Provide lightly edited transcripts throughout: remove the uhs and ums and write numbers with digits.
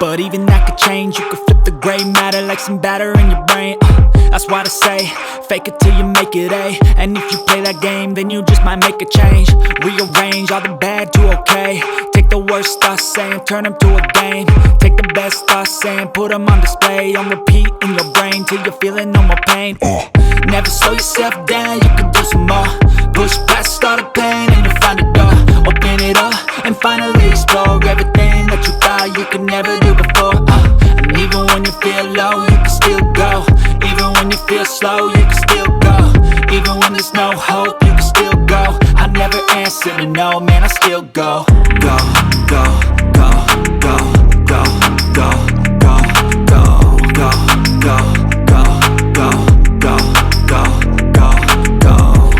But even that could change. You could flip the gray matter like some batter in your brain. That's why I say, fake it till you make it A. And if you play that game, then you just might make a change. Rearrange all the bad to okay. Take the worst thoughts saying, turn them to a game. Take the best thoughts saying, put them on display. On repeat in your brain till you're feeling no more pain. Never slow yourself down, you can do some more. Push past all the pain and you'll find a door. Open it up and finally explore everything that you thought you could never do before. And even when you feel low, you can still go. Even when you feel slow, you can still go. Even when there's no hope, you can still go. I never answer to no, man, I still go. Go, go, go, go, go, go, go, go, go, go, go, go, go, go, go, go, go.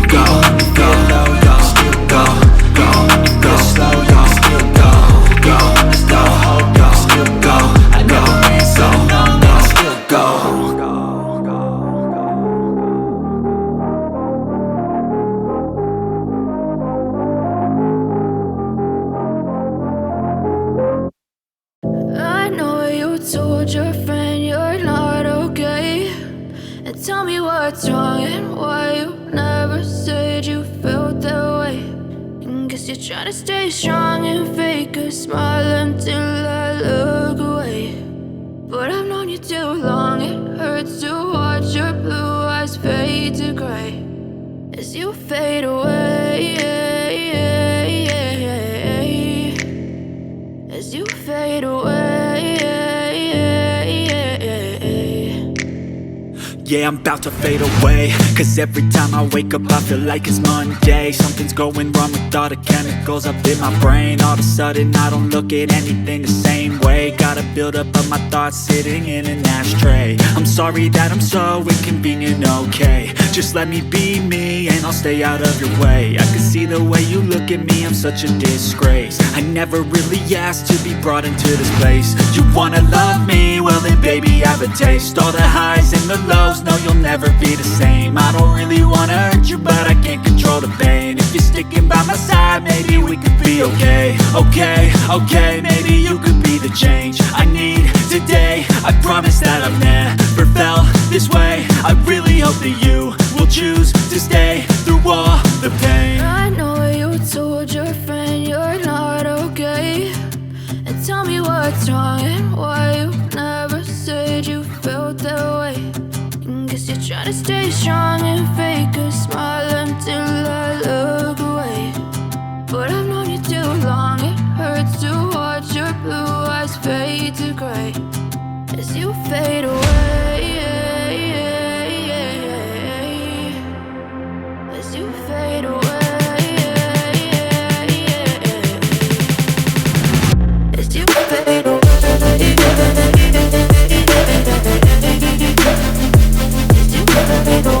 Even when you feel low, you can still go. Even when you feel slow, you can still go. Even when there's no hope, you can still go. I never answer to no, man, I still go. I know you told your friend you're not okay, and tell me what's wrong and why you never said you felt that way. And guess you're trying to stay strong and fake a smile until I look away. But I've known you too long, it hurts to watch your blue eyes fade to gray as you fade away. As you fade away. Yeah, I'm about to fade away. Cause every time I wake up I feel like it's Monday. Something's going wrong with all the chemicals up in my brain. All of a sudden I don't look at anything the same way. Got a buildup of my thoughts sitting in an ashtray. I'm sorry that I'm so inconvenient, okay. Just let me be me and I'll stay out of your way. I can see the way you look at me, I'm such a disgrace. I never really asked to be brought into this place. You wanna love me? Well then baby I have a taste. All the highs and the lows, no you'll never be the same. I don't really wanna hurt you but I can't control the pain. If you're sticking by my side, maybe we could be okay. Okay, okay, maybe you could be the change I need today. I promise that I've never felt this way. I really hope that you will choose to stay through all the pain. I know you told your friend you're not okay, and tell me what's wrong and why you never said you felt that way. And guess you're trying to stay strong and fake a smile until I look away. But I've known you too long, it hurts to watch your blue eyes fade to gray as you fade away. As you fade away. As you fade away. As you fade away.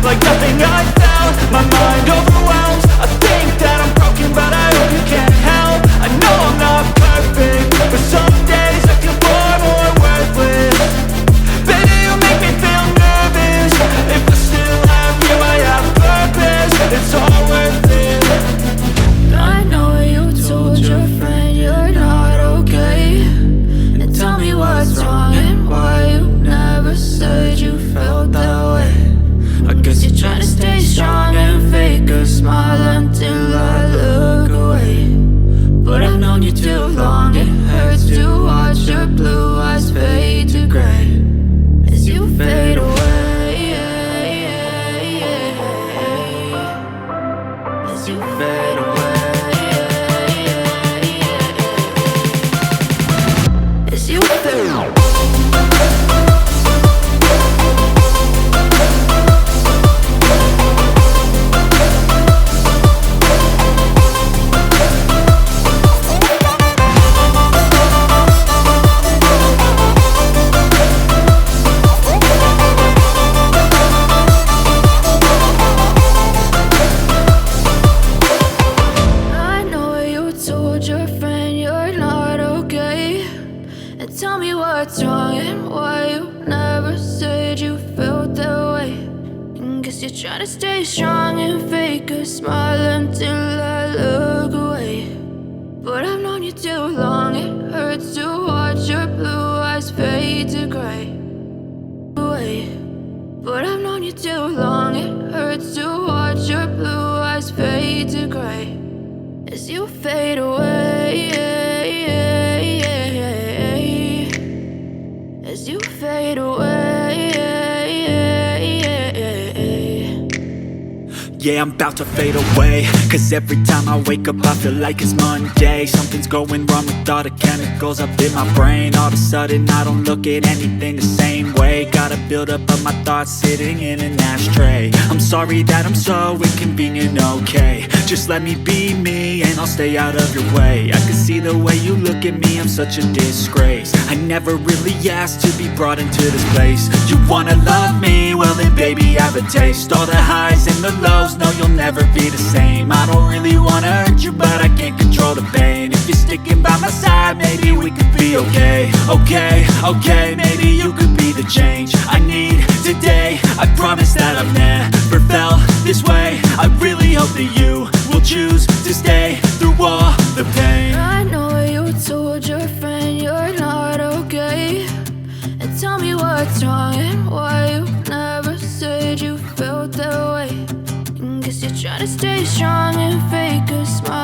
Like nothing I found, my mind overwhelms. I think that I'm broken, but I hope you can't help. I know I'm not perfect, but some days I feel far more worthless. Baby, you make me feel nervous. If I still have you, I have purpose. It's all worth it. I know you told your friend you're not okay, and tell me what's wrong and why you never said you felt that way. I guess you're trying to stay strong and fake a smile until I look away. But I've known you too long, it hurts to watch your blue eyes fade to gray as you fade away. As you fade away. As you fade away. me what's wrong and why you never said you felt that way. And guess you're trying to stay strong and fake a smile until I look away. But I've known you too long, it hurts to watch your blue eyes fade to gray. But I've known you too long, it hurts to watch your blue eyes fade to gray as you fade away, as you fade away. Yeah, I'm about to fade away, cause every time I wake up I feel like it's Monday. Something's going wrong with all the chemicals up in my brain. All of a sudden I don't look at anything the same way. Got a buildup of my thoughts sitting in an ashtray. I'm sorry that I'm so inconvenient, okay. Just let me be me and I'll stay out of your way. I can see the way you look at me, I'm such a disgrace. I never really asked to be brought into this place. You wanna love me? Well then baby I have a taste. All the highs and the lows, no you'll never be the same. I don't really wanna hurt you but I can't control the pain. If you're sticking by my side maybe we could be okay. Okay, maybe you could be the change I need today. I promise that I've never felt this way. I really hope that you will choose to stay through all the pain. I know you told your friend you're not okay, and tell me what's wrong and why you never said you felt that way. And guess you're trying to stay strong and fake a smile